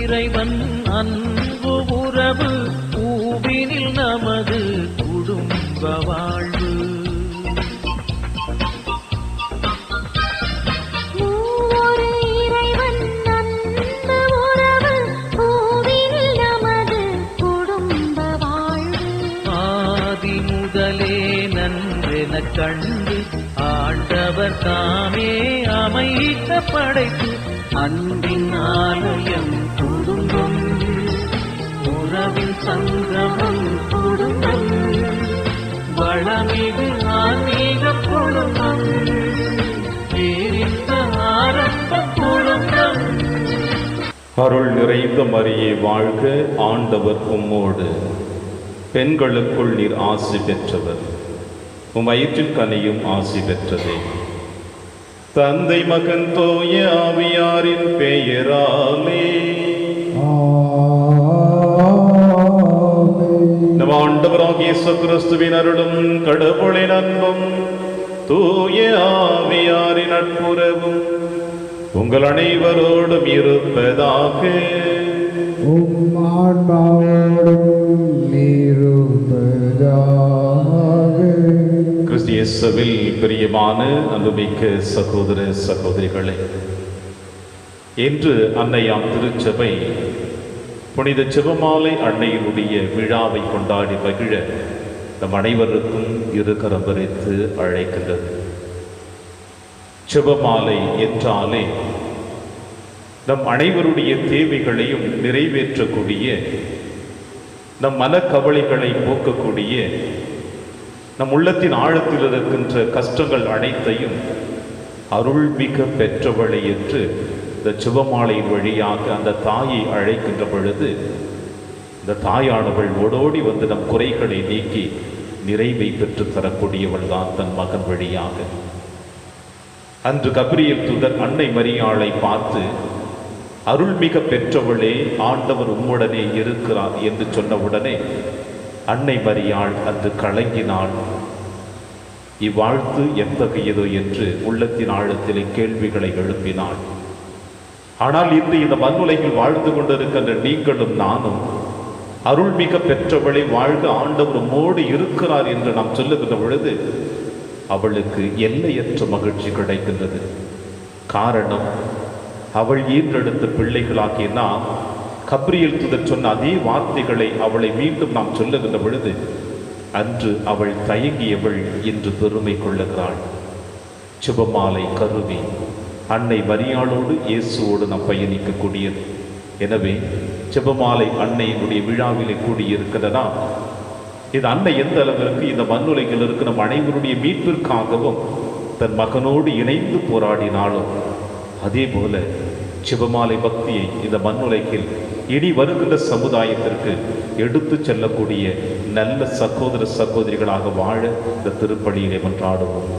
இறைவன் அன்பு உறவு பூவினில் நமது குடும்ப வாழ்வு. ஆதி முதலே நன்றென கண்டு ஆண்டவர் தாமே அமைத்த படைப்பு அன்பின் ஆலயம் குடும்பம், உறவின் சங்கமம் குடும்பம், வளமிகு ஆன்மீக குடும்பம், பேரின்ப ஆரம்ப குடும்பம். அருள் நிறைந்த மரியே வாழ்க, ஆண்டவர் உம்மோடு. பெண்களுக்குள் நீர் ஆசி பெற்றவர், உம் வயிற்றில் கனியும் ஆசி பெற்றதே. தந்தை மகன் தூய ஆவியாரின் பெயராலே நம் ஆண்டவராகிய இயேசு கிறிஸ்துவின் அருளும் கடவுளின் அன்பும் தூய ஆவியாரின் நட்புறவும் உங்கள் அனைவரோடும் இருப்பதாக. கிறிஸ்து இயேசுவில் பிரியமான அன்புமிக்க சகோதர சகோதரிகளே, இன்று அன்னையாம் திருச்சபை புனித ஜெபமாலை அன்னையினுடைய விழாவை கொண்டாடி மகிழ நம் அனைவருக்கும் இருகரம் விரித்து அழைக்கின்றது. ஜெபமாலை என்றாலே நம் அனைவருடைய தேவைகளையும் நிறைவேற்றக்கூடிய, நம் மனக்கவலைகளை போக்கக்கூடிய, நம் உள்ளத்தின் ஆழத்தில் இருக்கின்ற கஷ்டங்கள் அனைத்தையும் அருள்மிக பெற்றவளை என்று இந்த ஜெபமாலையின் வழியாக அந்த தாயை அழைக்கின்ற பொழுது, இந்த தாயானவள் ஓடோடி வந்து நம் குறைகளை நீக்கி நிறைவை பெற்று தரக்கூடியவள் தான் தன் மகன் வழியாக. அன்று கபிரியேல் தூதர் அன்னை மரியாளை பார்த்து, அருள்மிக பெற்றவளே, ஆண்டவர் உம்முடனே இருக்கிறார் என்று சொன்னவுடனே அன்னை மரியாள் அன்று கலங்கினாள். இவ்வாழ்த்து எத்தகையதோ என்று உள்ளத்தின் ஆழத்திலே கேள்விகளை எழுப்பினாள். ஆனால் இன்று இந்த மண்ணுலகில் வாழ்ந்து கொண்டிருக்கின்ற நீங்களும் நானும் அருள்மிக பெற்றவளை வாழ்க, ஆண்டவர் உம்மோடு இருக்கிறார் என்று நாம் சொல்லுகின்ற பொழுது அவளுக்கு எல்லையற்ற மகிழ்ச்சி கிடைக்கின்றது. காரணம், அவள் ஈன்றெடுத்த பிள்ளைகளாகிய நாம் கபிரியேல் தூதர் சொன்ன அதே வார்த்தைகளை அவளை மீண்டும் நாம் சொல்லுகின்ற பொழுது அன்று அவள் தயங்கியவள் இன்று பெருமை கொள்ளுகிறாள். ஜெபமாலை கருவி அன்னை மரியாளோடு இயேசுவோடு நாம் பயணிக்கக்கூடியது. எனவே ஜெபமாலை அன்னையினுடைய விழாவிலே கூடியிருக்கிறதா, இது அன்னை எந்த அளவிற்கு இந்த மண்ணுலகில் இருக்கிற நம் அனைவருடைய மீட்பிற்காகவும் தன் மகனோடு இணைந்து போராடினாலும், அதே போல ஜெபமாலை பக்தியை இந்த மண்ணுலகில் இனி வருகின்ற சமுதாயத்திற்கு எடுத்து செல்லக்கூடிய நல்ல சகோதர சகோதரிகளாக வாழ இந்த திருப்பலியிலே மன்றாடுவோம்.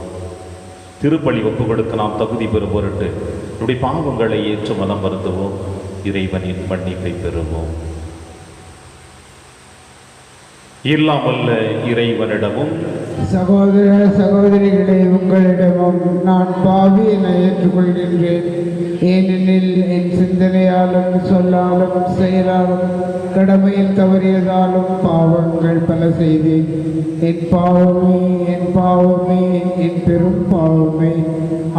திருப்பலி ஒப்பு கொடுக்க நாம் தகுதி பெறும் பொருட்டு நம்முடைய பாவங்களை ஏற்று மனம் வருந்துவோம். இறைவனின் மன்னிப்பை பெறுவோம். இல்லாமல்ல இறைவனிடமும் சகோதர சகோதரிகளை உங்களிடமும் நான் பாவி என ஏற்றுக்கொள்கின்றேன். ஏனெனில் என் சிந்தனையாலும் சொல்லாலும் செயலாலும் கடமையில் தவறியதாலும் பாவங்கள் பல செய்தேன். என் பாவமே, என் பாவமே, என் பெரும் பாவமே.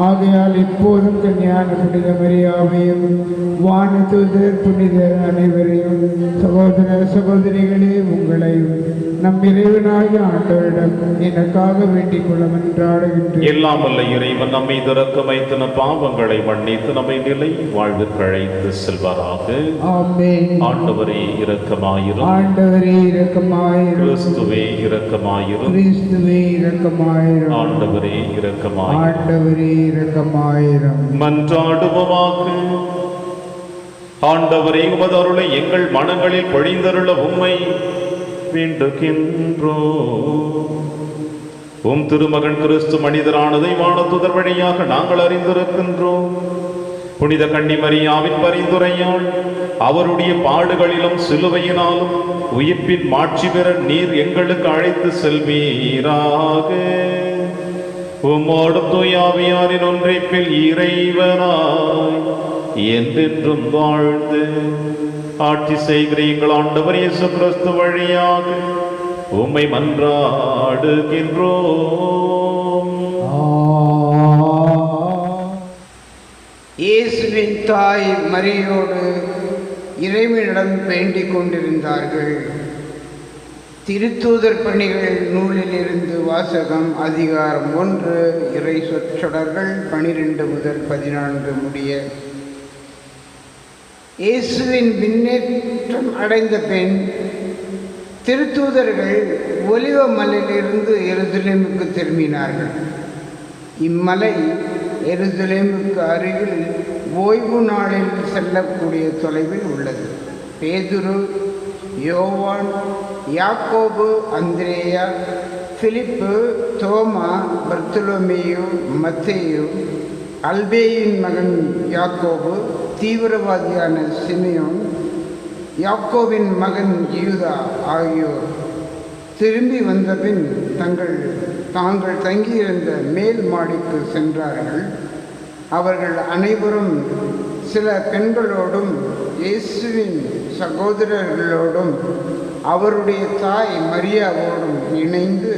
ஆகையால் இப்போதும் கன்னியான புனித மரியாவையும் வானதூதர் புனிதர் அனைவரையும் சகோதர சகோதரிகளே உங்களையும் நம் இறைவனாகிய ஆண்டவரிடம் எனக்காக வேண்டிக் கொள்ள மன்றாடுகின்றேன். எல்லாம் வல்ல இறைவன் நம்மை இரக்கம் வைத்து நம் பாவங்களை மன்னித்து நம்மை நிலை வாழ்விற்கு அழைத்து செல்வாராக. ஆமென். ஆண்டவரே இரக்கமாயிரும். ஆண்டவரே இரக்கமாயிரும். கிறிஸ்துவே இரக்கமாயிரும். கிறிஸ்துவே இரக்கமாயிரும். ஆண்டவரே இரக்கமாயிரும். ஆண்டவரே இரக்கமாயிரும். மன்றாடுவோமாக. ஆண்டவரே, உமது அருளை எங்கள் மனங்களில் பொழிந்தருள உம்மை வேண்டுகின்றோம். உம் திருமகன் கிறிஸ்து மனிதரானதை வானதூதர் வழியாக நாங்கள் அறிந்திருக்கின்றோம். புனித கன்னி மரியாவின் பரிந்துரையால் அவருடைய பாடுகளிலும் சிலுவையினாலும் உயிர்ப்பின் மாட்சி பெற நீர் எங்களுக்கு அழைத்து செல்வீராக. உம்மோடும் தூய ஆவியாரின் ஒன்றைப்பில் இறைவனாய் என்றென்றும் வாழ்ந்து ஆட்சி செய்கிற எங்கள் ஆண்டவர் இயேசு கிறிஸ்து வழியாக உம்மை மன்றாடுகின்றோம். இயேசுவின் தாய் மரியோடு இறைவனிடம் வேண்டிக் கொண்டிருந்தார்கள். திருத்தூதர் பணிகள் நூலிலிருந்து வாசகம். அதிகாரம் 1. இறை சொற்றொடர்கள் 12 முதல் 14 முடிய. இயேசுவின் விண்ணேற்றம் அடைந்த பின் திருத்தூதர்கள் ஒலிவ மலையிலிருந்து எருசலேமுக்கு திரும்பினார்கள். இம்மலை எருசலேமுக்கு அருகில் ஓய்வு நாளில் செல்லக்கூடிய தொலைவில் உள்ளது. பேதுரு, யோவான், யாக்கோபு, அந்திரேயா, பிலிப்பு, தோமா, பர்த்தலோமேயு, மத்தேயு, அல்பேயின் மகன் யாக்கோபு, தீவிரவாதியான சிமியோன், யாக்கோபின் மகன் யூதா ஆகியோர் திரும்பி வந்தபின் தாங்கள் தங்கியிருந்த மேல் மாடிக்கு சென்றார்கள். அவர்கள் அனைவரும் சில பெண்களோடும் இயேசுவின் சகோதரர்களோடும் அவருடைய தாய் மரியாவோடும் இணைந்து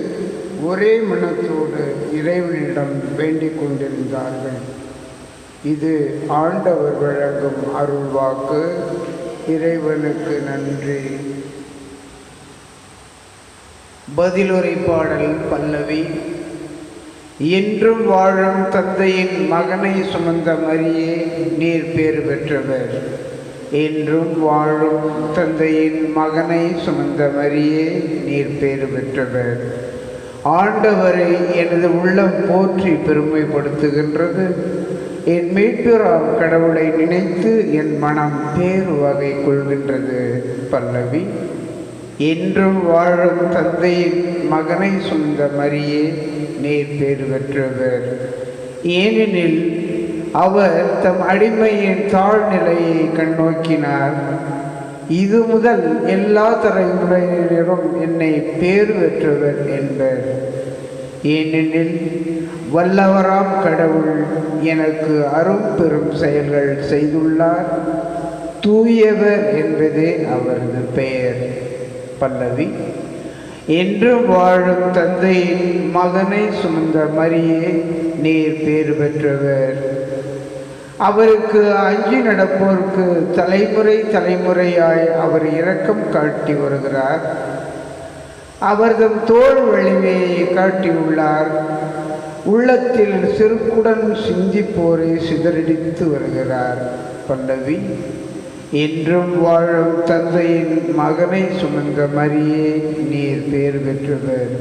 ஒரே மனத்தோடு இறைவனிடம் வேண்டிக் கொண்டிருந்தார்கள். இது ஆண்டவர் வழங்கும் அருள்வாக்கு. இறைவனுக்கு நன்றி. பதிலுரை பாடல் பல்லவி. என்றும் வாழும் தந்தையின் மகனை சுமந்த மரியே நீர் பேறு பெற்றவர். என்றும் வாழும் தந்தையின் மகனை சுமந்த மரியே நீர் பேறு பெற்றவர். ஆண்டவரை எனது உள்ளம் போற்றி பெருமைப்படுத்துகின்றது. என் மீட்பராம் கடவுளை நினைத்து என் மனம் பேறு வகை கொள்கின்றது. பல்லவி. என்றும் வாழும் தந்தையின் மகனை சுமந்த மரியே நீர் பேறு பெற்றவர். ஏனெனில் அவர் தம் அடிமையின் தாழ்நிலையை கண்ணோக்கினார். இது முதல் எல்லா தலைமுறையினரும் என்னை பேறு பெற்றவர் என்பர். ஏனெனில் வல்லவராம் கடவுள் எனக்கு அரும் பெரும் செயல்கள் செய்துள்ளார். தூயவர் என்பதே அவரது பெயர். பல்லவி. என்றும் வாழும் தந்தையின் மகனை சுமந்த மரியே நீர் பேறு பெற்றவர். அவருக்கு அஞ்சி நடப்போருக்கு தலைமுறை தலைமுறையாய் அவர் இரக்கம் காட்டி வருகிறார். அவர்தம் தோள் வலிமையை காட்டியுள்ளார். உள்ளத்தில் சிறுக்குடன் சிந்திப்போரை சிதறடித்து வருகிறார். பல்லவி. என்றும் வாழும் தந்தையின் மகனை சுமந்த மரியே நீர் பேறு பெற்றவர்.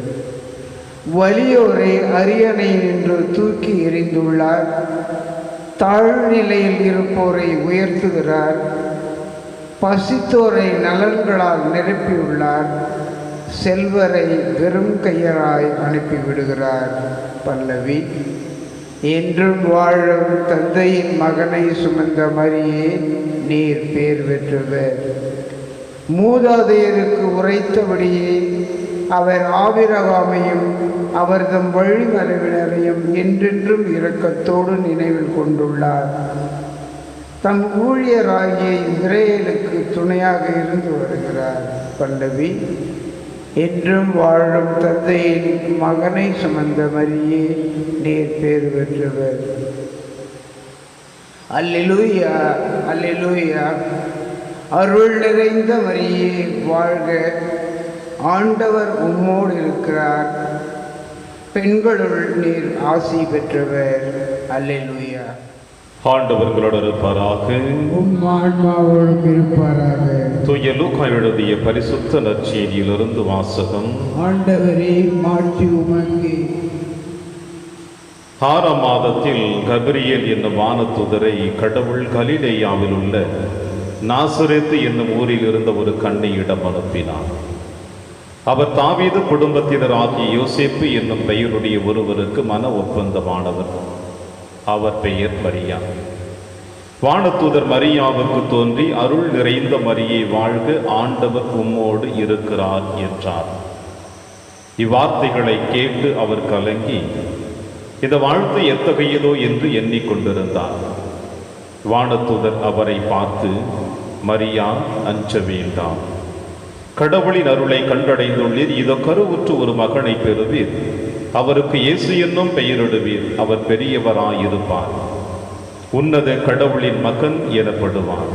வலியோரை அரியணை நின்று தூக்கி எறிந்துள்ளார். தாழ்நிலையில் இருப்போரை உயர்த்துகிறார். பசித்தோரை நலன்களால் நிரப்பியுள்ளார். செல்வரை வெறும் கையராய் அனுப்பிவிடுகிறார். பல்லவி. என்றும் வாழும் தந்தையின் மகனை சுமந்த மரியே நீர் பேர் பெற்றவர். மூதாதையருக்கு உரைத்தபடியே அவர் ஆபிரகாமையும் அவர்தம் வழிமரபினரையும் என்றென்றும் இரக்கத்தோடு நினைவில் கொண்டுள்ளார். தம் ஊழியராகிய இஸ்ரேலுக்கு துணையாக இருந்து வருகிறார். பல்லவி. என்றும் வாழும் தந்தையின் மகனை சுமந்த மரியே நீர் பேறு பெற்றவர். அல்லேலூயா, அல்லேலூயா. அருள் நிறைந்த மரியே வாழ்க. ஆண்டவர் உம்மோடு இருக்கிறார். பெண்களுள் நீர் ஆசி பெற்றவர். அல்லேலூயா. ஆண்டவர்களோடு இருப்பாராக. உம் ஆன்மாவோடும் இருப்பாராக. தூய லூக்கா எழுதிய பரிசுத்த நற்செய்தியிலிருந்து வாசகம். ஆண்டவரே மாட்சி உமக்கு. 6ஆம் மாதத்தில் கபிரியேல் என்னும் வானதூதரை கடவுள் கலிலேயாவில் உள்ள நாசரேத்து என்னும் ஊரில் இருந்த ஒரு கன்னியிடம் அனுப்பினார். அவர் தாவீது குடும்பத்தினர் ஆகிய யோசேப்பு என்னும் பெயருடைய ஒருவருக்கு மன ஒப்பந்தமானவர். அவர் பெயர் மரியா. வானதூதர் மரியாவுக்கு தோன்றி அருள் நிறைந்த மரியே வாழ்க, ஆண்டவர் உம்மோடு இருக்கிறார் என்றார். இவ்வார்த்தைகளை கேட்டு அவர் கலங்கி இந்த வாழ்த்து எத்தகையதோ என்று எண்ணிக்கொண்டிருந்தார். வானதூதர் அவரை பார்த்து, மரியா, அஞ்ச வேண்டாம். கடவுளின் அருளை கண்டடைந்துள்ளீர். இதோ கருவுற்று ஒரு மகனை பெறுவீர். அவருக்கு இயேசு என்னும் பெயரிடுவீர். அவர் பெரியவராயிருப்பார். உன்னத கடவுளின் மகன் எனப்படுவார்.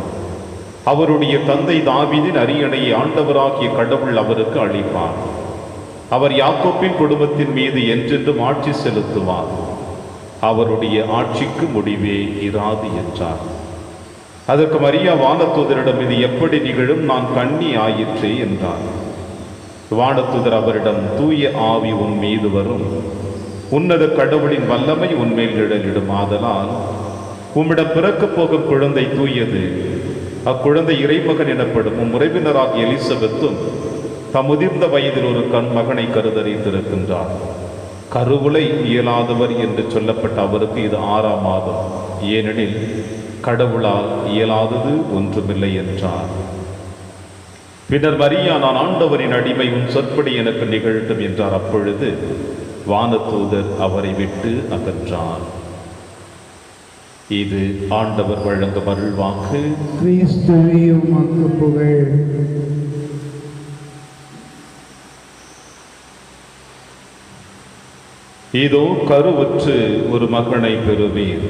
அவருடைய தந்தை தாவீதின் அரியணையை ஆண்டவராகிய கடவுள் அவருக்கு அளிப்பார். அவர் யாக்கோப்பின் குடும்பத்தின் மீது என்றென்றும் ஆட்சி செலுத்துவார். அவருடைய ஆட்சிக்கு முடிவே இராது என்றார். அதற்கு மரியா வானதூதரிடம், இது எப்படி நிகழும்? நான் கன்னி ஆயிற்றே என்றார். வானதூதர் அவரிடம், தூய ஆவி உன் மீது வரும். உன்னத கடவுளின் வல்லமை உன்மேல் நிழலிடும். ஆதலால் உம்மிடம் பிறக்கப் போகும் குழந்தை தூயது. அக்குழந்தை இறைமகன் எனப்படும். உறவினராகிய எலிசபெத்தும் தம் முதிர்ந்த வயதில் ஒரு மகனை கருதறிந்திருக்கின்றார். கருவுலை இயலாதவர் என்று சொல்லப்பட்ட அவருக்கு இது 6ஆம் மாதம். ஏனெனில் கடவுளால் இயலாதது ஒன்றுமில்லை என்றார். பின்னர் மரியா, நான் ஆண்டவரின் அடிமை, உன் சொற்படி எனக்கு நிகழட்டும் என்றார். அப்பொழுது வானதூதர் அவரை விட்டு அகன்றார். இது ஆண்டவர் வழங்கும் அருள்வாக்கு. கிறிஸ்துவே உமக்கு புகழ். இதோ கருவுற்று ஒரு மகனை பெறுவீர்.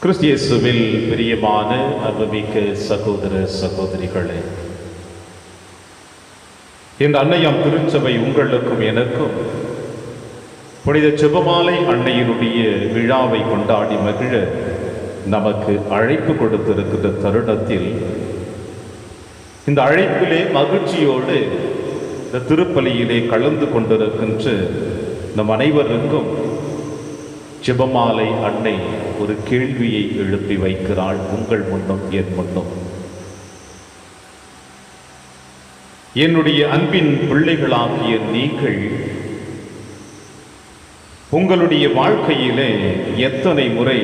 கிறிஸ்து இயேசுவில் பிரியமான அன்புமிக்க சகோதர சகோதரிகளே, இந்த அன்னையாம் திருச்சபை உங்களுக்கும் எனக்கும் புனித ஜெபமாலை அன்னையினுடைய விழாவை கொண்டாடி மகிழ நமக்கு அழைப்பு கொடுத்திருக்கின்ற தருணத்தில், இந்த அழைப்பிலே மகிழ்ச்சியோடு இந்த திருப்பலியிலே கலந்து கொண்டிருக்கின்ற நம் அனைவருக்கும் ஜெபமாலை அன்னை ஒரு கேள்வியை எழுப்பி வைக்கிறாள். உங்கள் முன்னும் என் முன்னும், என்னுடைய அன்பின் பிள்ளைகளாகிய நீங்கள் உங்களுடைய வாழ்க்கையிலே எத்தனை முறை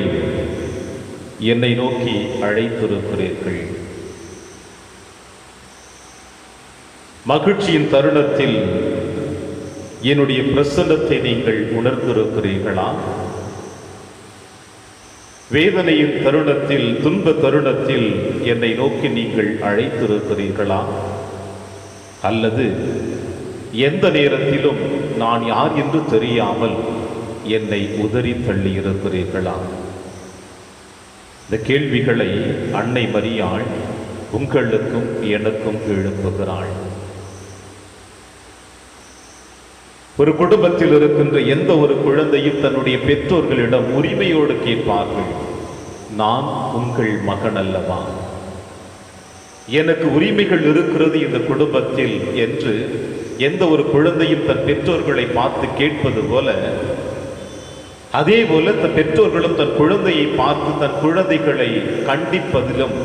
என்னை நோக்கி அழைத்திருக்கிறீர்கள்? மகிழ்ச்சியின் தருணத்தில் என்னுடைய பிரசன்னத்தை நீங்கள் உணர்ந்திருக்கிறீர்களா? வேதனையின் தருணத்தில், துன்ப தருணத்தில் என்னை நோக்கி நீங்கள் அழைத்திருக்கிறீர்களா? அல்லது எந்த நேரத்திலும் நான் யார் என்று தெரியாமல் என்னை உதறி தள்ளி இருக்கிறீர்களா? இந்த கேள்விகளை அன்னை மரியாள் உங்களுக்கும் எனக்கும் எழுப்புகிறாள். ஒரு குடும்பத்தில் இருக்கின்ற எந்த ஒரு குழந்தையும் தன்னுடைய பெற்றோர்களிடம் உரிமையோடு கேட்பார்கள், நான் உங்கள் மகன் அல்லவா, எனக்கு உரிமைகள் இருக்கிறது இந்த குடும்பத்தில் என்று எந்த ஒரு குழந்தையும் தன் பெற்றோர்களை பார்த்து கேட்பது போல, அதே போல தன் பெற்றோர்களும் தன் குழந்தையை பார்த்து தன் குழந்தைகளை கண்டிப்பதிலும்,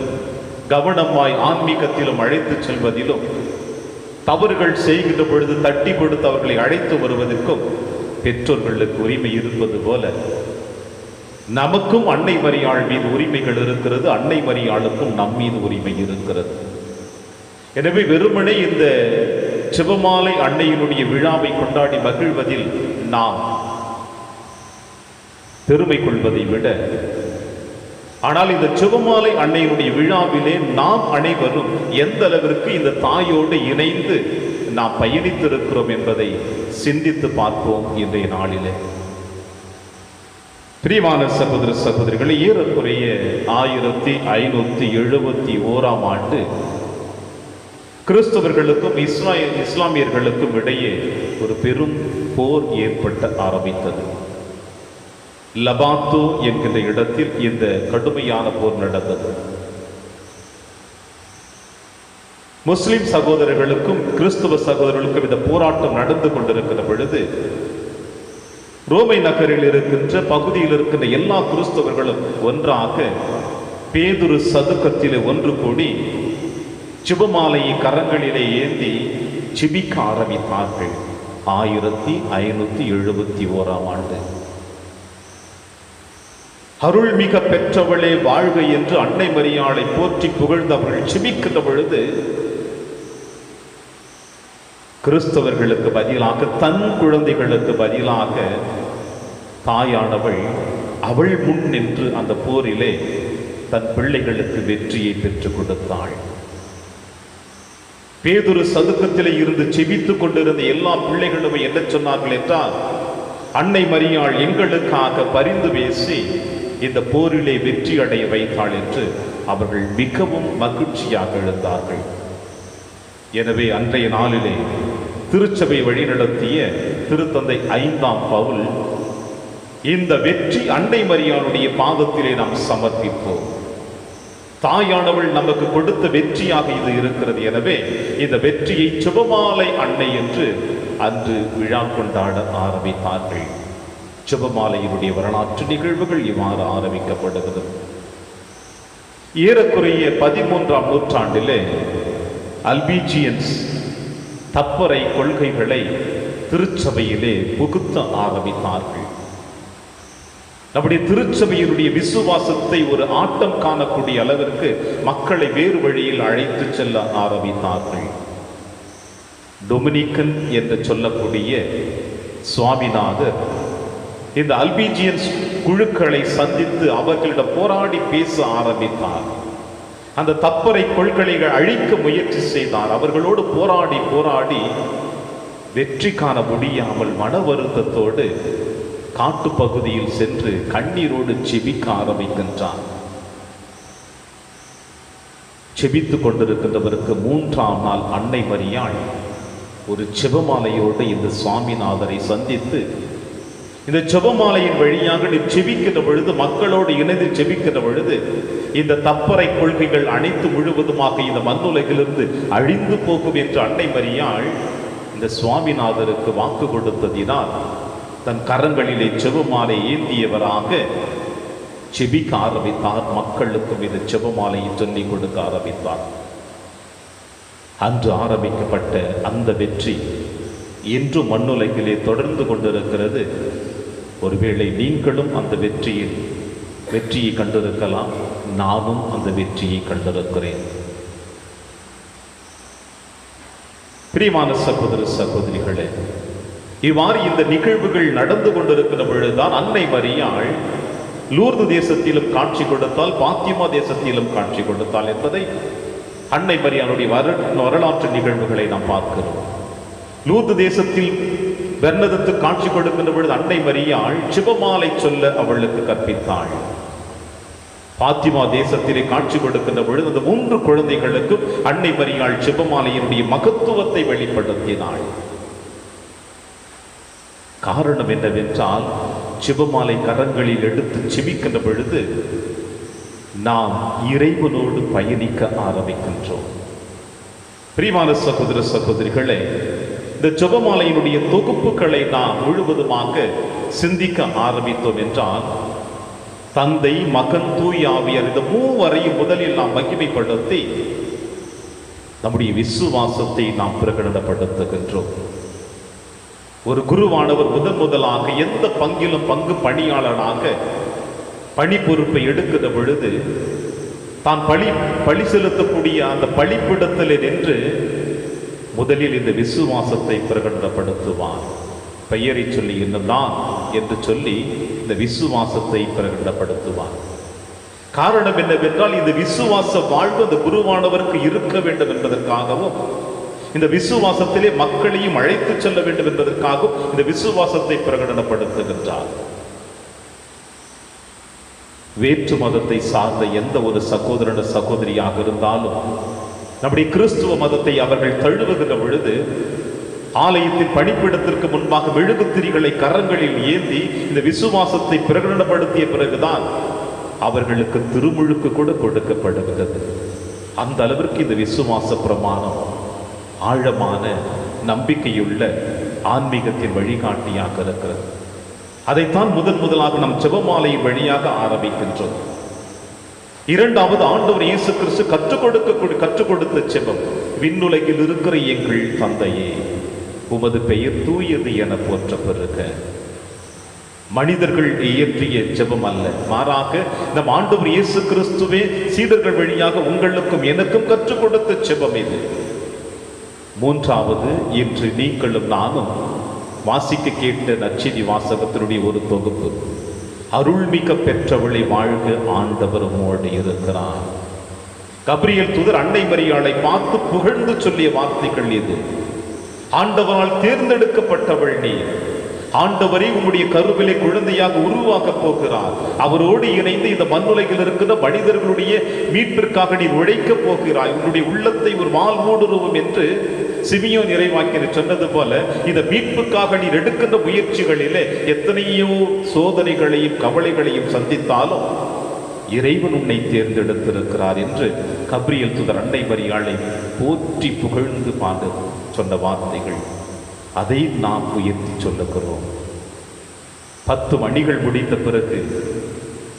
கவனமாய் ஆன்மீகத்திலும் அழைத்து செல்வதிலும், தவறுகள் செய்கின்ற பொழுது தட்டி கொடுத்து அவர்களை அழைத்து வருவதற்கும் பெற்றோர்களுக்கு உரிமை இருப்பது போல, நமக்கும் அன்னை மரியாள் மீது உரிமைகள் இருக்கிறது, அன்னை மரியாளுக்கும் நம் மீது உரிமை இருக்கிறது. எனவே வெறுமனே இந்த ஜெபமாலை அன்னையினுடைய விழாவை கொண்டாடி மகிழ்வதில் நாம் பெருமை கொள்வதை விட, ஆனால் இந்த ஜெபமாலை அன்னையினுடைய விழாவிலே நாம் அனைவரும் எந்த அளவிற்கு இந்த தாயோடு இணைந்து நாம் பயணித்திருக்கிறோம் என்பதை சிந்தித்து பார்ப்போம் இன்றைய நாளிலே. பிரியமான சகோதர சகோதரிகளை, ஏறக்குறைய 1571ஆம் ஆண்டு கிறிஸ்தவர்களுக்கும் இஸ்லாமியர்களுக்கும் இடையே ஒரு பெரும் போர் ஏற்பட ஆரம்பித்தது. லபாத்தோ என்கின்ற இடத்தில் இந்த கடுமையான போர் நடந்தது. முஸ்லிம் சகோதரர்களுக்கும் கிறிஸ்துவ சகோதரர்களுக்கும் இந்த போராட்டம் நடந்து கொண்டிருக்கிற பொழுது, ரோமை நகரில் இருக்கின்ற பகுதியில் இருக்கின்ற எல்லா கிறிஸ்தவர்களும் ஒன்றாக பேதுரு சதுக்கத்திலே ஒன்று கூடி ஜெபமாலையை கரங்களிலே ஏந்தி ஜெபிக்க ஆரம்பித்தார்கள். 1571ஆம் ஆண்டு. அருள்மிக பெற்றவளே வாழ்க என்று அன்னை மரியாளை போற்றி புகழ்ந்தவர்கள் ஜெபிக்கின்ற பொழுது, கிறிஸ்தவர்களுக்கு பதிலாக தன் குழந்தைகளுக்கு பதிலாக தாயானவள் அவள் முன் நின்று அந்த போரிலே தன் பிள்ளைகளுக்கு வெற்றியை பெற்றுக் கொடுத்தாள். பேதுரு சதுக்கத்திலே இருந்து செபித்துக் கொண்டிருந்த எல்லா பிள்ளைகளும் என்ன சொன்னார்கள் என்றால், அன்னை மரியாள் எங்களுக்காக பரிந்து பேசி இந்த போரிலே வெற்றி அடைய வைத்தாள் என்று அவர்கள் மிகவும் மகிழ்ச்சியாக எழுந்தார்கள். எனவே அன்றைய நாளிலே திருச்சபை வழிநடத்திய திருத்தந்தை 5ஆம் பவுல், இந்த வெற்றி அன்னை மரியாளுடைய பாதத்திலே நாம் சமர்ப்பிப்போம். தாயானவள் நமக்கு கொடுத்த வெற்றியாக இது இருக்கிறது. எனவே இந்த வெற்றியை ஜெபமாலை அன்னை என்று அன்று விழா கொண்டாட ஆரம்பித்தார்கள். ஜெபமாலையினுடைய வரலாற்று நிகழ்வுகள் இவ்வாறு ஆரம்பிக்கப்படுகிறது. ஏறக்குறைய 13ஆம் நூற்றாண்டிலே அல்பீஜியன்ஸ் தப்பறை கொள்கைகளை திருச்சபையிலே புகுத்த ஆரம்பித்தார்கள். நம்முடைய திருச்சபையினுடைய விசுவாசத்தை ஒரு ஆட்டம் காணக்கூடிய அளவிற்கு மக்களை வேறு வழியில் அழைத்து செல்ல ஆரம்பித்தார்கள். டொமினிக்கன் என்று சொல்லக்கூடிய சுவாமிநாதர் இந்த அல்பீஜியன்ஸ் குழுக்களை சந்தித்து அவர்களிடம் போராடி பேச ஆரம்பித்தார். அந்த தப்பறை கொள்கைகளை அழிக்க முயற்சி செய்தார். அவர்களோடு போராடி வெற்றி காண முடியாமல் மன வருத்தத்தோடு காட்டு பகுதியில் சென்று கண்ணீரோடு செபிக்க ஆரம்பிக்கின்றார். செபித்துக் கொண்டிருக்கின்றவருக்கு 3ஆம் நாள் அன்னை மரியாள் ஒரு செபமாலையோடு இந்த சுவாமிநாதரை சந்தித்து, இந்த செபமாலையின் வழியாக நீ செபிக்கின்ற பொழுது, மக்களோடு இணைந்து செபிக்கின்ற பொழுது, இந்த தப்பறை கொள்கைகள் அனைத்து முழுவதுமாக இந்த மண்ணுலகிலிருந்து அழிந்து போகும் என்று அன்னை மரியாள் இந்த சுவாமிநாதருக்கு வாக்கு கொடுத்ததினால் தன் கரங்களிலே செபமாலை ஏந்தியவராக செபிக்க ஆரம்பித்தார். மக்களுக்கும் இந்த செபமாலையை சொல்லிக் கொடுக்க ஆரம்பித்தார். அன்று ஆரம்பிக்கப்பட்ட அந்த வெற்றி இன்று மண்ணுலகிலே தொடர்ந்து கொண்டிருக்கிறது. ஒருவேளை நீங்களும் அந்த வெற்றியை கண்டிருக்கலாம். நானும் அந்த வெற்றியை கண்டிருக்கிறேன். பிரியமான சகோதர சகோதரிகளே, இவ்வாறு இந்த நிகழ்வுகள் நடந்து கொண்டிருக்கிற பொழுதுதான் அன்னை மரியாள் லூர்து தேசத்திலும் காட்சி கொடுத்தால், பாத்திமா தேசத்திலும் காட்சி கொடுத்தால் என்பதை அன்னை மரியாளுடைய வரலாற்று நிகழ்வுகளை நாம் பார்க்கிறோம். லூர்து தேசத்தில் பெர்னதத்து காட்சி கொடுக்கின்ற பொழுது அன்னை மரியாள் ஜெபமாலை சொல்ல அவளுக்கு கற்பித்தாள். பாத்திமா தேசத்திலே காட்சி கொடுக்கின்ற பொழுது அந்த 3 குழந்தைகளுக்கும் அன்னை மரியாள் ஜெபமாலையினுடைய மகத்துவத்தை வெளிப்படுத்தினாள். காரணம் என்னவென்றால், ஜெபமாலை கரங்களில் எடுத்து செபிக்கின்ற பொழுது நாம் இறைவனோடு பயணிக்க ஆரம்பிக்கின்றோம். பிரியமான சகோதர சகோதரிகளே, இந்த ஜெபமாலையினுடைய தொகுப்புகளை நாம் முழுவதுமாக சிந்திக்க ஆரம்பித்தோம் என்றால், தந்தை, மகன், தூய ஆவியார் இந்த மூவரையும் முதலில் நாம் மகிமைப்படுத்தி நம்முடைய விசுவாசத்தை நாம் பிரகடனப்படுத்துகின்றோம். ஒரு குருவானவர் முதலாக எந்த பங்கிலும் பங்கு பணியாளராக பணி பொறுப்பை எடுக்கிற பொழுது தான் பழி செலுத்தக்கூடிய அந்த பழிப்பிடத்தில் நின்று முதலில் இந்த விசுவாசத்தை பிரகடனப்படுத்துவார். பெயரை சொல்லி என்னதான் என்று சொல்லி இந்த விசுவாசத்தை பிரகடனப்படுத்துவார். காரணம் என்னவென்றால், இந்த விசுவாச வாழ்வு அந்த குருவானவருக்கு இருக்க வேண்டும் என்பதற்காகவும், இந்த விசுவாசத்திலே மக்களையும் அழைத்து செல்ல வேண்டும் என்பதற்காகவும் இந்த விசுவாசத்தை பிரகடனப்படுத்துகின்றார். வேற்று மதத்தை சார்ந்த எந்த ஒரு சகோதரன சகோதரியாக இருந்தாலும் நம்முடைய கிறிஸ்துவ மதத்தை அவர்கள் தழுவுகின்ற பொழுது ஆலயத்தின் பணிப்பிடத்திற்கு முன்பாக மெழுகுத்திரிகளை கரங்களில் ஏந்தி இந்த விசுவாசத்தை பிரகடனப்படுத்திய பிறகுதான் அவர்களுக்கு திருமுழுக்கு கூட கொடுக்கப்படுகிறது. அந்த அளவிற்கு இந்த விசுவாச பிரமாணம் ஆழமான நம்பிக்கையுள்ள ஆன்மீகத்தின் வழிகாட்டியாக இருக்கிறது. அதைத்தான் முதலாக நம் ஜெபமாலை வழியாக ஆரம்பிக்கின்றோம். இரண்டாவது, ஆண்டவர் இயேசு கிறிஸ்து கற்றுக் கொடுத்த ஜெபம், விண்ணுலகில் இருக்கிற எங்கள் தந்தையே, உமது பெயர் தூயது என போற்ற பெறுக. மனிதர்கள் இயற்றிய ஜெபம் அல்ல, மாறாக நம் ஆண்டவர் இயேசு கிறிஸ்துவே சீடர்கள் வழியாக உங்களுக்கும் எனக்கும் கற்றுக் கொடுத்த ஜெபம் இது. மூன்றாவது, இன்று நீங்களும் நானும் வாசிக்க கேட்ட நற்செய்தி வாசகத்தினுடைய ஒரு தொகுப்பு. அருள்மிக்க பெற்றவளை வாழ்க, ஆண்டவர் உம்மோடு இருக்கிறார். கபிரியேல் தூதர் அன்னை மரியாளை பார்த்து புகழ்ந்து சொல்லிய வார்த்தைகள் இது. ஆண்டவரால் தேர்ந்தெடுக்கப்பட்டவள் நீ, ஆண்டவரை உம்முடைய கருவிலே குழந்தையாக உருவாக்கப் போகிறார். அவரோடு இணைந்து இந்த மண்ணுலகில் இருக்கிற மனிதர்களுடைய மீட்பிற்காக நீ உழைக்கப் போகிறாய். உன்னுடைய உள்ளத்தை ஒரு வாள் மூடுருவும் என்று சிமியோன் இறைவாக்கினர் சொன்னது போல, இந்த மீட்புக்காக நீ எடுக்கின்ற முயற்சிகளிலே எத்தனையோ சோதனைகளையும் கவலைகளையும் சந்தித்தாலும் இறைவன் உன்னை தேர்ந்தெடுத்திருக்கிறார் என்று கபிரியேல் தூதர் அன்னை மரியாளை போற்றி புகழ்ந்து பாடு சொன்ன வார்த்தைகள், அதை நாம் உயர்த்தி சொல்லுகிறோம். 10 மணிகள் முடித்த பிறகு,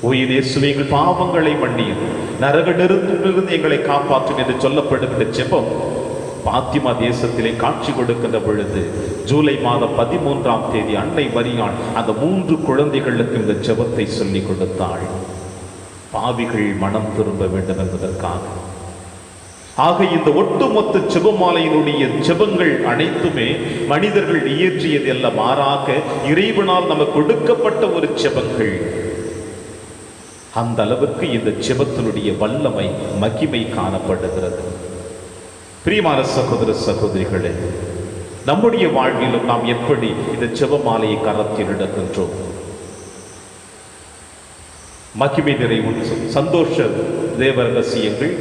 உயிர் இயேசுவே எங்கள் பாவங்களை மன்னியும், நரக நெருப்பிலிருந்து எங்களை காப்பாற்றும் என்று சொல்லப்படுகின்ற ஜெபம் பாத்திமா தேசத்திலே காட்சி கொடுக்கின்ற பொழுது ஜூலை மாதம் 13ஆம் தேதி அன்னை மரியாள் அந்த 3 குழந்தைகளுக்கு இந்த ஜெபத்தை சொல்லிக் கொடுத்தாள். பாவிகள் மனம் திரும்ப வேண்டும் என்பதற்காக. ஆக இந்த ஒட்டுமொத்த ஜெபமாலையினுடைய ஜெபங்கள் அனைத்துமே மனிதர்கள் இயற்றியது அல்ல, மாறாக இறைவனால் நமக்கு கொடுக்கப்பட்ட ஒரு ஜெபங்கள். அந்த அளவுக்கு இந்த ஜெபத்தினுடைய வல்லமை மகிமை காணப்படுகிறது. பிரியமான சகோதர சகோதரிகளே, நம்முடைய வாழ்விலும் நாம் எப்படி இந்த ஜெபமாலையை கரத்தில் எடுக்கின்றோம்? மகிமை நிறை சந்தோஷ தேவ ரகசியங்கள்,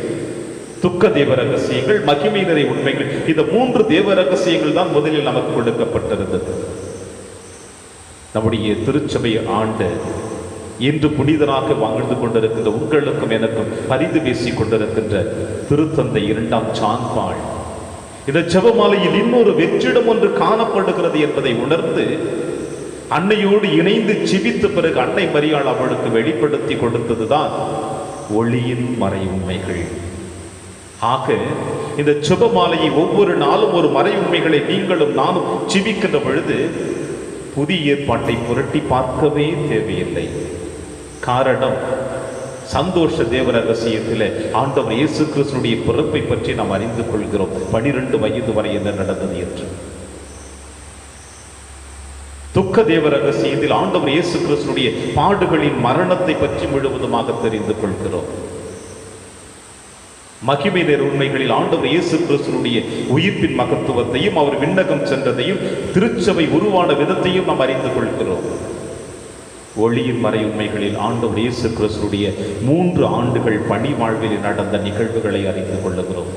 துக்க தேவ ரகசியங்கள், மகிமை நிறை உண்மைகள், இந்த 3 தேவ ரகசியங்கள் தான் முதலில் நமக்கு கொடுக்கப்பட்டிருந்தது. நம்முடைய திருச்சபை ஆண்டு இன்று புனிதராக வாழ்ந்து கொண்டிருக்கின்ற உங்களுக்கும் எனக்கும் பரிந்து பேசிக் கொண்டிருக்கின்ற திருத்தந்தை 2ஆம் ஜான் பால் இந்த ஜெபமாலையில் இன்னொரு வெற்றிடம் ஒன்று காணப்படுகிறது என்பதை உணர்ந்து அன்னையோடு இணைந்து ஜெபித்த பிறகு அன்னை மரியாள் அவளுக்கு வெளிப்படுத்தி கொடுத்ததுதான் ஒளியின் மறை உண்மைகள். ஆக இந்த ஜெபமாலையை ஒவ்வொரு நாளும் ஒரு மறை உண்மைகளை நீங்களும் நானும் ஜெபிக்கின்ற பொழுது புதிய ஏற்பாட்டை புரட்டி பார்க்கவே தேவையில்லை. காரணம், சந்தோஷ தேவ ரகசியத்தில் ஆண்டவர் இயேசு கிறிஸ்துடைய பிறப்பை பற்றி நாம் அறிந்து கொள்கிறோம். 12 வயது வரை என்ன நடந்தது என்று. துக்க தேவ ரகசியத்தில் ஆண்டவர் இயேசு கிறிஸ்துடைய பாடுகளின் மரணத்தை பற்றி முழுவதுமாக தெரிந்து கொள்கிறோம். மகிமை நேர் உண்மைகளில் ஆண்டவர் இயேசு கிறிஸ்துடைய உயிர்ப்பின் மகத்துவத்தையும் அவர் விண்ணகம் சென்றதையும் திருச்சபை உருவான விதத்தையும் நாம் அறிந்து கொள்கிறோம். ஒளியின் மறை உண்மைகளில் ஆண்டவர் இயேசு கிறிஸ்துடைய 3 ஆண்டுகள் பணி வாழ்வில் நடந்த நிகழ்வுகளை அறிந்து கொள்ளுகிறோம்.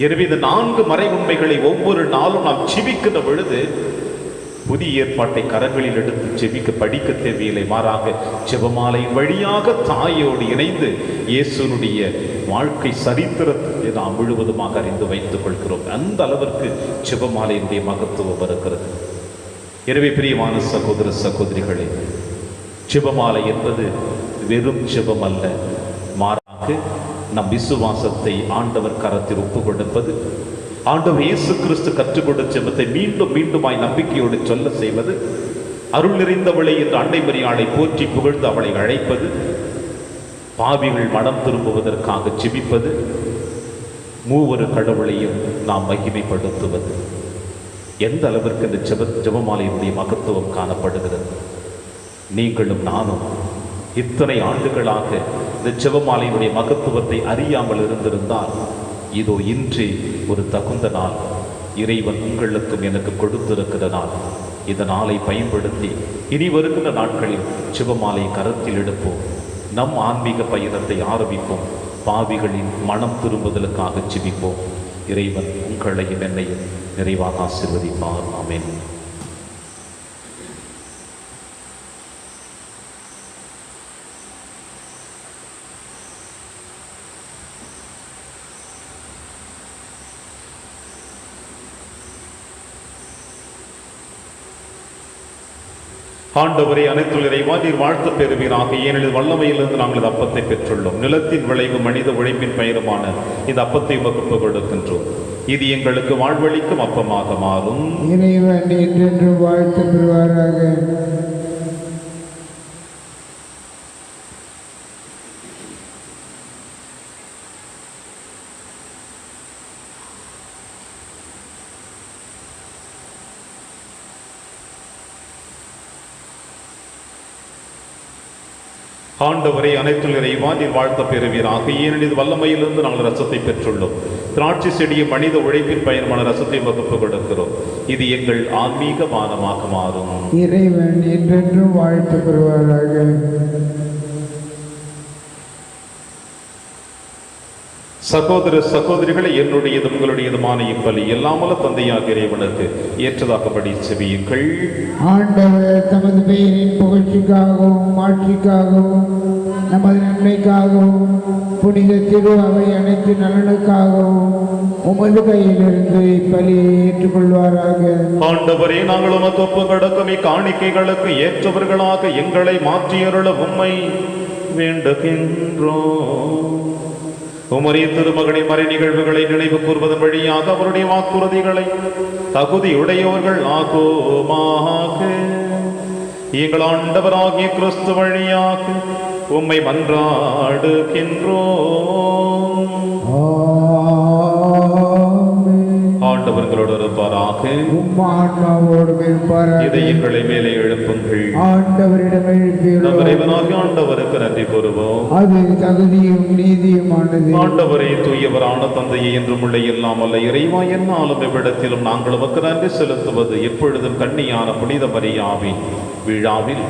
எனவே இந்த 4 மறை உண்மைகளை ஒவ்வொரு நாளும் நாம் ஜெபிக்கின்ற பொழுது புதிய ஏற்பாட்டை கரங்களில் எடுத்து ஜெபிக்க படிக்க தேவையில்லை. மாறாக ஜெபமாலையின் வழியாக தாயோடு இணைந்து இயேசுனுடைய வாழ்க்கை சரித்திரத்தை நாம் முழுவதுமாக அறிந்து வைத்துக் கொள்கிறோம். அந்த அளவிற்கு ஜெபமாலையினுடைய மகத்துவம் இருக்கிறது. எனவே பிரியமான சகோதர சகோதரிகளே, ஜெபமாலை என்பது வெறும் ஜெபம் அல்ல, மாறாக நம் விசுவாசத்தை ஆண்டவர் கரத்தில் ஒப்பு கொடுப்பது, ஆண்டவர் இயேசு கிறிஸ்து கற்றுக் கொடுத்த ஜெபத்தை மீண்டும் மீண்டுமாய் நம்பிக்கையோடு சொல்ல செய்வது, அருள் நிறைந்தவளை என்று அன்னை மரியாளை போற்றி புகழ்ந்து அவளை அழைப்பது, பாவிகள் மனம் திரும்புவதற்காக ஜெபிப்பது, மூவரு கடவுளையும் நாம் மகிமைப்படுத்துவது. எந்த அளவிற்கு இந்த ஜெபமாலையினுடைய மகத்துவம் காணப்படுகிறது. நீங்களும் நானும் இத்தனை ஆண்டுகளாக இந்த ஜெபமாலையினுடைய மகத்துவத்தை அறியாமல் இருந்திருந்தால், இதோ இன்றே ஒரு தகுந்த நாள் இறைவன் உங்களுக்கும் எனக்கு கொடுத்திருக்கிற நாள். இந்த நாளை பயன்படுத்தி இனி வருகின்ற நாட்களில் ஜெபமாலை கரத்தில் எடுப்போம். நம் ஆன்மீக பயணத்தை ஆரம்பிப்போம். பாவிகளின் மனம் திரும்புதலுக்காக ஜெபிப்போம். இறைவன் உங்களையும் என்னையும் நிறைவாக ஆசீர்வதிப்பார். ஆமென். ஆண்டவரே, அனைத்துள்ள இறைவா, நீர் வாழ்த்து பெறுவீராக. ஏனெனில் வல்லமையிலிருந்து நாங்கள் இந்த அப்பத்தை பெற்றுள்ளோம். நிலத்தின் விளைவு மனித உழைப்பின் பெயருமான இந்த அப்பத்தை உமக்கு கொடுக்கின்றோம். இது எங்களுக்கு வாழ்வளிக்கும் அப்பமாக மாறும். இறைவன் என்றென்று வாழ்த்து பெறுவாராக. ஆண்டவரை அனைத்துள் இறைவா நீர் வாழ்த்த பெறுவீராக. ஏனெனில் வல்லமையிலிருந்து நாங்கள் ரசத்தை பெற்றுள்ளோம். திராட்சை செடியை மனித உழைப்பின் பயணமான ரசத்தை வகுப்பு கொடுக்கிறோம். இது எங்கள் ஆன்மீக பானமாக மாறும். இறைவன் என்றென்றும் வாழ்த்து பெறுவாராக. சகோதர சகோதரிகளை, என்னுடையதும் உங்களுடையதுமான இப்பலி எல்லாமல்ல தந்தையாக இறைவனுக்கு ஏற்றதாகபடி செவியுங்கள். ஆண்டவர் தமது பெயரின் புகழ்ச்சிக்காகவும் மாட்சிக்காகவும் நமது நன்மைக்காகவும் புனித திரு அவை அனைத்து நலனுக்காகவும் உமது கையிலிருந்து இப்பலியை ஏற்றுக்கொள்வாராக. ஆண்டவரே, நாங்கள் உமக்கு ஒப்புக்கொடுக்கும் இக்காணிக்கைகளுக்கு ஏற்றவர்களாக எங்களை மாற்றியருள உம்மை வேண்டுகின்றோம். உமரிய திருமகனின் மறை நிகழ்வுகளை நினைவு கூர்வதன் வழியாக அவருடைய வாக்குறுதிகளை தகுதியுடையவர்கள் ஆகோமாக. எங்கள் ஆண்டவராகிய கிறிஸ்து வழியாக உம்மை மன்றாடுகின்றோம். ஆண்டவர்களோடு இருப்பாராக. இதை எங்களை மேலே எழுப்புங்கள். ஆண்டவரிடம் எழுப்பியுள்ளோம். ஆண்டவருக்கு நன்றி கூறுவோம். அது தகுதியும் நீதியுமானது. ஆண்டவரே, தூயவரான தந்தையை என்றும் உள்ள இல்லாமல்ல இறைவா, என்னாலும் எவ்விடத்திலும் நாங்கள் உமக்கு நன்றி செலுத்துவது எப்பொழுதும் கண்ணியான புனித மரியாவின் விழாவில்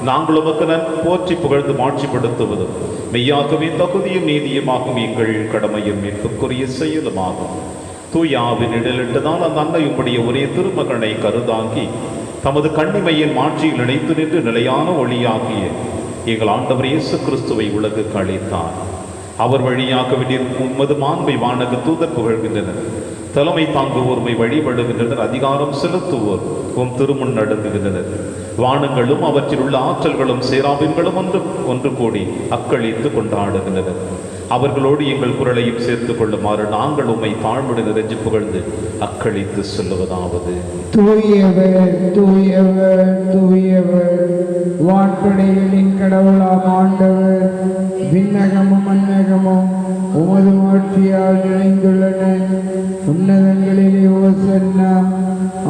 நாங்கள் உமக்கு போற்றி புகழ்ந்து மாட்சிப்படுத்துவது மெய்யாகவே தகுதியும் நீதியுமாகும் எங்கள் கடமையும் மீட்புக்குரிய செயலுமாகும். தூயாவின் இடலிட்டதால் அந்த அன்னையுடைய ஒரே திருமகனை கருதாங்கி தமது கண்ணிமையின் மாட்சியில் நினைத்து நின்று நிலையான ஒளியாகிய எங்கள் ஆண்டவர் இயேசு கிறிஸ்துவை உலகுக்கு அளித்தார். அவர் வழியாக உமது மாண்பை வானக தூதர் புகழ்கின்றனர். தலைமை தாங்குவோர்மை வழிபடுகின்றனர். அதிகாரம் செலுத்துவோர் உம் திருமுன் நடந்துகின்றனர். வானங்களும் அவற்றில் உள்ள ஆற்றல்களும் சேராபின்களும் ஒன்று கூடி அக்களித்து கொண்டாடுகின்றனர். அவர்களோடு எங்கள் குரலையும் சேர்த்து கொள்ளுமாறு நாங்கள் உம்மை தாழ்வுடன் இறைஞ்சி புகழ்ந்து அக்களித்து சொல்லுவதாவது: தூயவர் தூயவர் தூயவர், வான்படைகளின் கடவுளாம் ஆண்டவர். விண்ணகமும் மண்ணகமும் உமது ஆட்சியால் நிறைந்துள்ளன. உன்னதங்களிலே ஓசன்னா.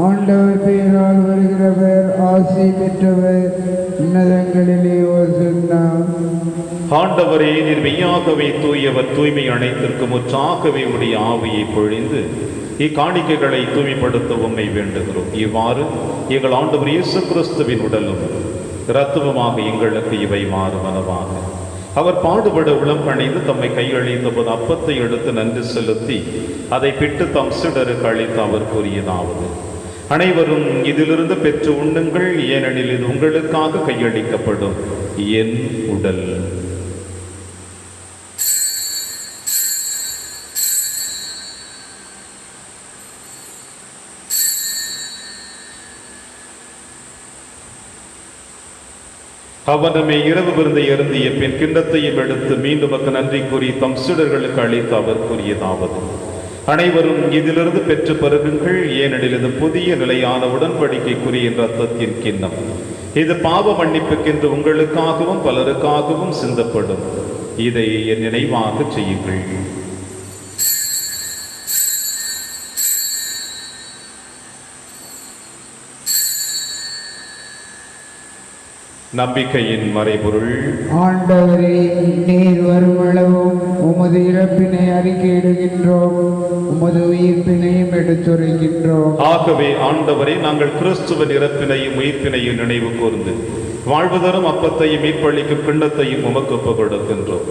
ஆண்டவர் பெயரால் வருகிறவர் ஆசி பெற்றவர். உன்னதங்களிலே ஓசன்னா. ஆண்டவரே, நீர் மெய்யாகவே தூயவர். தூய்மை அனைத்திற்கும் முற்றாகவே உடைய ஆவியை பொழிந்து இக்காணிக்கைகளை தூய்மைப்படுத்த உம்மை வேண்டுகிறோம். இவ்வாறு எங்கள் ஆண்டவர் இயேசு கிறிஸ்துவின் உடலும் இரத்தமுமாக எங்களுக்கு இவை மாறுவனவாக. அவர் பாடுபட உளம் கணிந்து தம்மை கையளித்த போது அப்பத்தை எடுத்து நன்றி செலுத்தி அதை பிட்டு தம் சிடருக்கு அளித்து அவர் கூறியதாவது: அனைவரும் இதிலிருந்து பெற்று உண்ணுங்கள், ஏனெனில் இது உங்களுக்காக கையளிக்கப்படும் என் உடல். அவனமே இரவு விருந்தை அருந்திய பின் கிண்ணத்தையும் எடுத்து மீண்டும் நன்றி கூறி தம் சீடர்களுக்கு அளித்து அவர் கூறியதாவது: அனைவரும் இதிலிருந்து பெற்று பருகுங்கள், ஏனெனில் இது புதிய நிலையான உடன்படிக்கைக்குரிய இரத்தத்தின் கிண்ணம். இது பாவ மன்னிப்புக்கென்று உங்களுக்காகவும் பலருக்காகவும் சிந்தப்படும். இதை என் நினைவாக செய்யுங்கள். நம்பிக்கையின் மறைபொருள். ஆண்டவரே, நீர் வருமளவும் உமது இறப்பினை அறிக்கையிடுகின்றோம், உமது உயிர்ப்பினையும் எடுத்துரைக்கின்றோம். ஆகவே ஆண்டவரே, நாங்கள் கிறிஸ்துவின் இறப்பினையும் உயிர்ப்பினையும் நினைவு கூர்ந்து வாழ்வு தரும் அப்பத்தையும் மீட்பளிக்கும் கிண்ணத்தையும் உமக்கு ஒப்புக் கொடுக்கின்றோம்.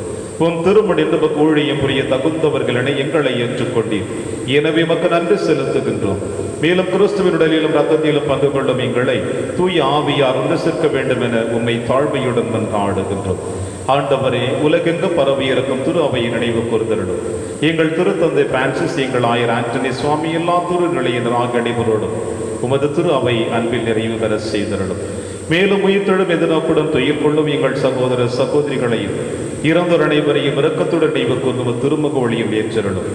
உம் திருமணிந்து ஊழியம் புரிய தகுந்தவர்களினை எங்களை ஏற்றுக்கொண்டீர். எனவே உமக்கு நன்றி செலுத்துகின்றோம். மேலும் கிறிஸ்துவின் உடலிலும் ரத்தத்திலும் பங்கு கொள்ளும் எங்களை தூய ஆவியார் ஒன்று சேர்க்க வேண்டும் என உம்மை தாழ்மையுடன் மன்றாடுகின்றோம். ஆண்டவரே, உலகெங்கு பரவி இருக்கும் திரு அவையை நினைவு கூர்ந்தருளும். எங்கள் திருத்தந்தை பிரான்சிஸ், எங்கள் ஆயர் ஆண்டனி சுவாமி, எல்லா திரு நிலையினராக அனைவரோடும் உமது திரு அவை அன்பில் நிறைவு பெற செய்தருளும். மேலும் உயிர்த்தெழும் எதிர்நோக்குடன் துயில் கொள்ளும் எங்கள் சகோதர சகோதரிகளையும் இறந்தோர் அனைவரையும் இரக்கத்துடன் நினைவு கூர்ந்து திருமுக ஒளியும் ஏற்றருளும்.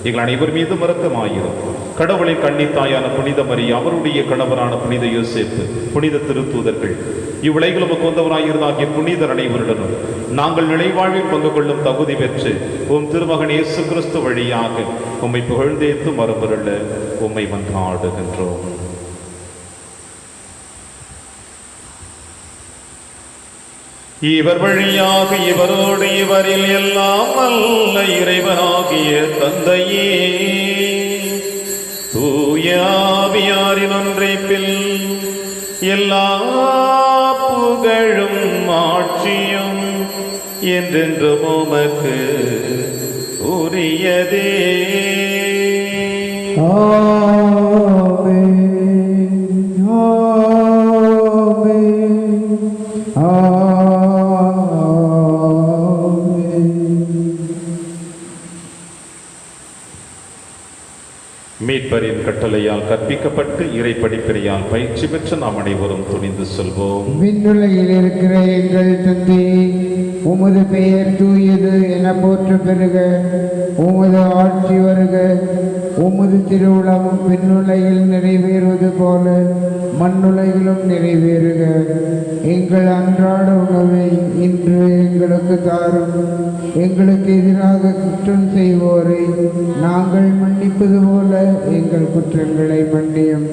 எங்கள் அனைவர் மீதும் இரக்கமாயிரும். கடவுளின் கன்னித்தாயான புனித மரியா, அவருடைய கணவரான புனித யோசேப்பு, புனித திருத்தூதர்கள், இவ்வுலகிலும் கொண்டவராயிருந்தாகிய புனிதர் அனைவருடனும் நாங்கள் நிலைவாழ்வில் பங்கு கொள்ளும் தகுதி பெற்று உம் திருமகன் இயேசு கிறிஸ்து வழியாக உம்மை புகழ்ந்தேத்து மரபருள உம்மை மன்றாடுகின்றோம். இவர் வழியாக இவரோடு இவரில் எல்லாம் வல்ல இறைவனாகிய தந்தையே தூய ஆவியாரின் ஒன்றைப்பில் எல்லா புகழும் ஆட்சியும் என்றென்றும் உமக்கு உரியதே. ஆமென். ஆமென். ஆமென். மீட்பரின் கட்டளையால் கற்பிக்கப்பட்டு இறை படிப்பினையால் பயிற்சி பெற்ற நாம் அனைவரும் துணிந்து சொல்வோம். விண்ணுலகில் இருக்கிற எங்கள் தந்தை, உமது பெயர் தூயது என போற்ற பெறுக. உமது ஆட்சி வருக. உமது திருவுளம் விண்ணுலகில் நிறைவேறுவது போல மண்ணுலகிலும் நிறைவேறுக. எங்கள் அன்றாட உணவை இன்று எங்களுக்கு தாரும். எங்களுக்கு எதிராக குற்றம் செய்வோரை நாங்கள் மன்னிப்பது போல எங்கள் குற்றங்களை மன்னியும்.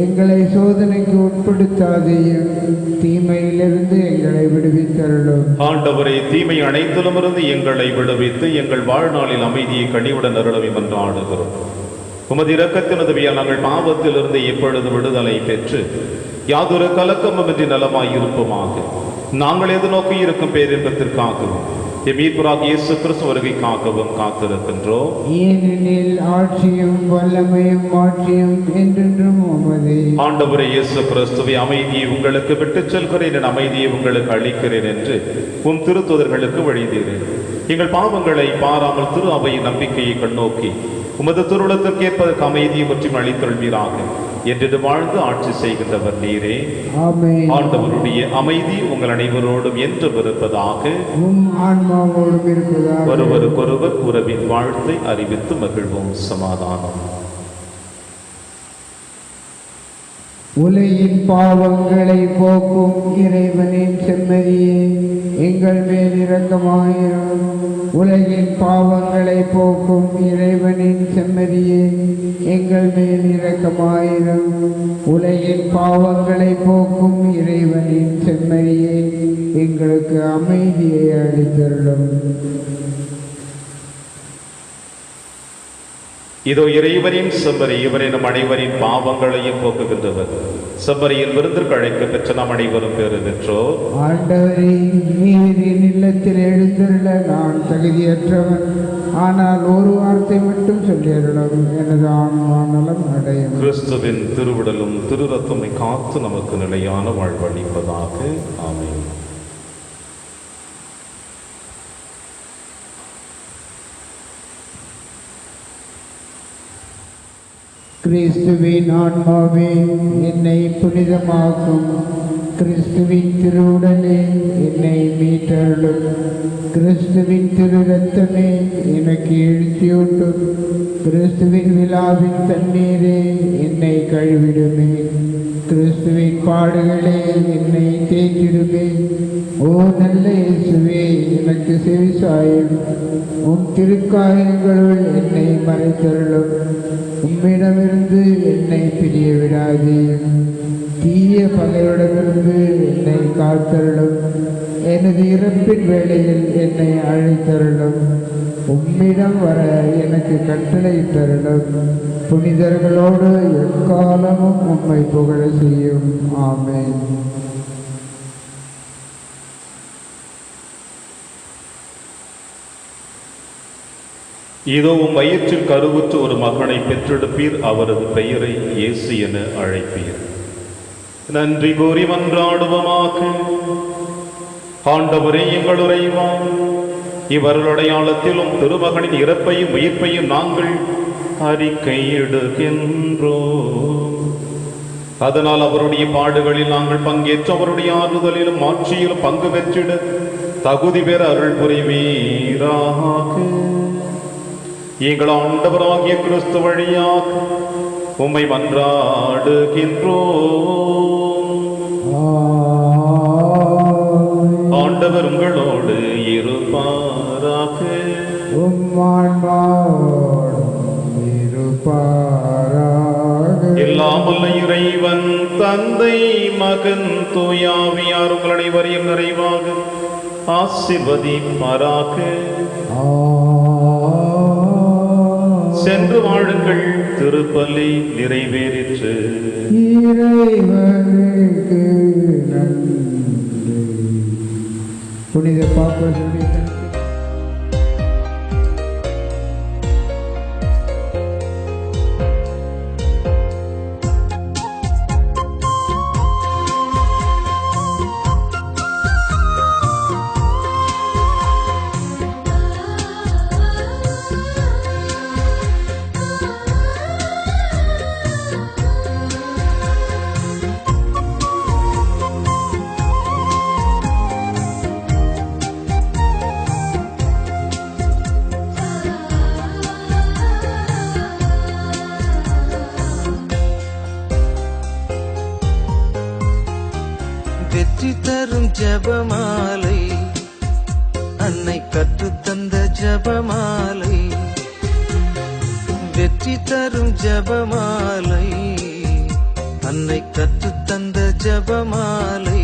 எங்களை சோதனைக்கு உட்படுத்தாதேயும், தீமையிலிருந்து எங்களை விடுவித்தருளும். ஆண்டவரே, தீமை அனைத்திலுமிருந்து எங்களை விடுவித்து எங்கள் வாழ்நாளில் அமைதியை கனிவுடன் அருளவை மன்றாடுகிறோம். உமது இரக்கத்தின் உதவியால் நாங்கள் பாவத்திலிருந்து எப்பொழுது விடுதலை பெற்று யாதொரு கலக்கமின்றி நலமாய் இருப்போமாக. நாங்கள் எதிர்நோக்கி இருக்கும் பேரின்பத்திற்காகவும் மீட்பராகிய இயேசு கிறிஸ்து வருகைக்காகவும் காத்திருக்கின்றோம். ஏனெனில் ஆட்சியும் வல்லமையும் மாட்சியும் என்றென்றும் உமதே. ஆண்டவரே இயேசு கிறிஸ்துவை, அமைதியை உங்களுக்கு விட்டுச் செல்கிறேன், என் அமைதியை உங்களுக்கு அளிக்கிறேன் என்று உம் திருத்தூதர்களுக்கு வழிந்தீரேன். எங்கள் பாவங்களை பாராமல் திரு அவையின் நம்பிக்கையை கண்ணோக்கி உமது திருவுளத்திற்கு ஏற்பதற்கு அமைதியை பற்றியும் அளித்தொள்வீராக என்று வாழ்ந்து ஆட்சி செய்கின்றவர் நீரே. ஆமென். ஆண்டவருடைய அமைதி உங்கள் அனைவரோடும் என்றும் இருப்பதாக. உம் ஆன்மாவோடும் இருப்பதாக. ஒருவருக்கொருவர் உறவின் வாழ்த்தை அறிவித்து மகிழ்வோம். சமாதானம். உலகின் பாவங்களை போக்கும் இறைவனின் செம்மறியே, எங்கள் மேல் இரக்கமாயிரும். உலகின் பாவங்களை போக்கும் இறைவனின் செம்மறியே, எங்கள் மேல் இரக்கமாயிரும். உலகின் பாவங்களை போக்கும் இறைவனின் செம்மறியே, எங்களுக்கு அமைதியை அளித்தருளும். இதோ இறைவனின் செம்மறி, இவரை நம் அனைவரின் பாவங்களையும் போக்குகின்றவர். செம்மறியின் விருந்திற்கு அழைக்க பெற்ற நாம் அனைவரும் பேறு பெற்றோர். ஆண்டவரே, நீர் என் இல்லத்தில் எழுந்தருள நான் தகுதியற்றவன். ஆனால் ஒரு வார்த்தை மட்டும் சொல்லியருளும், எனது ஆன்மா நலம் அடையும். கிறிஸ்துவின் திருவிடலும் திரு ரத்தமை காத்து நமக்கு நிலையான வாழ்வளிப்பதாக. ஆமென். கிறிஸ்துவின் ஆன்மாவே என்னை புனிதமாக்கும். கிறிஸ்துவின் திருவுடலே என்னை மீட்டருளும். கிறிஸ்துவின் திரு ரத்தமே எனக்கு எழுச்சியூட்டும். கிறிஸ்துவின் விழாவின் தண்ணீரே என்னை கழுவிடுமே. கிறிஸ்துவின் பாடுகளே என்னை தேற்றிடுமே. ஓ நல்ல இயேசுவே, எனக்கு செவிசாயும். உம் திருக்காயங்களுள் என்னை மறைத்தருளும். உம்மிடமிருந்து என்னை பிரிய விடாதேயும். தீய பகையிடமிருந்து என்னை காத்தருளும். எனது இறப்பின் வேளையில் என்னை அழைத்தருளும். உம்மிடம் வர எனக்கு கட்டளையிட்டருளும். புனிதர்களோடு எக்காலமும் உம்மை புகழ செய்யும். ஆமென். இதோ உம் வயிற்றில் கருவுற்று ஒரு மகனை பெற்றெடுப்பீர். அவரது பெயரை இயேசு என அழைப்பீர். நன்றி கூறி மன்றாடுவோமாக. ஆண்டவரே, எங்கள் இறைவா, இவர்களுடையாளத்திலும் திருமகனின் இறப்பையும் உயிர்ப்பையும் நாங்கள் அறிக்கையிடுகின்றோம். அதனால் அவருடைய பாடுகளில் நாங்கள் பங்கேற்று அவருடைய ஆறுதலிலும் ஆட்சியிலும் பங்கு பெற்றிட தகுதி பெற அருள் புரிவீராக. எங்கள் ஆண்டவராகிய கிறிஸ்து வழியாக உம்மை மன்றாடுகின்றோம். ஆண்டவர் உங்களோடு இருப்பாராக. உம் ஆன்மாவோடும் இருப்பாராக. எல்லாம் வல்ல இறைவன் தந்தை மகன் தூயாவியார் உங்கள் அனைவரையும் நிறைவாக ஆசீர்வதிப்பாராக. சென்று வாழுங்கள், திருப்பலி நிறைவேறிற்று. இறைவனுக்கு நன்றி. புனித பாப்பர்களுடைய வெற்றி தரும் ஜபமாலை, அன்னை கற்றுத்தந்த ஜபமாலை. வெற்றி தரும் ஜபமாலை, அன்னை கற்றுத்தந்த ஜபமாலை.